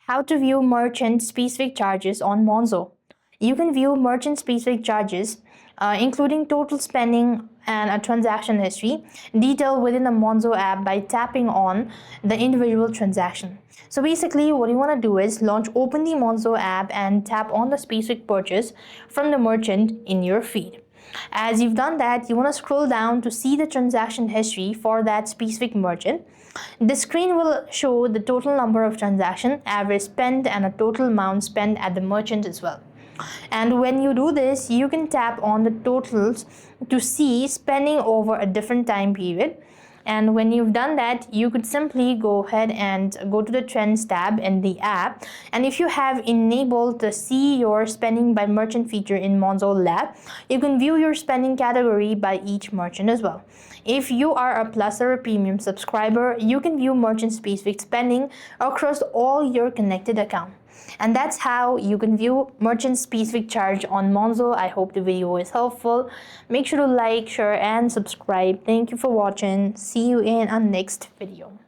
How to view merchant-specific charges on Monzo. You can view merchant-specific charges, including total spending and a transaction history, detailed within the Monzo app by tapping on the individual transaction. So basically, what you want to do is open the Monzo app and tap on the specific purchase from the merchant in your feed. As you've done that, you want to scroll down to see the transaction history for that specific merchant. The screen will show the total number of transactions, average spend, and a total amount spent at the merchant as well. And when you do this, you can tap on the totals to see spending over a different time period. And when you've done that, you could simply go ahead and go to the Trends tab in the app. And if you have enabled the See Your Spending by Merchant feature in Monzo Lab, you can view your spending category by each merchant as well. If you are a Plus or a Premium subscriber, you can view merchant-specific spending across all your connected accounts. And that's how you can view merchant-specific charge on Monzo. I hope the video is helpful. Make sure to like, share, and subscribe. Thank you for watching. See you in our next video.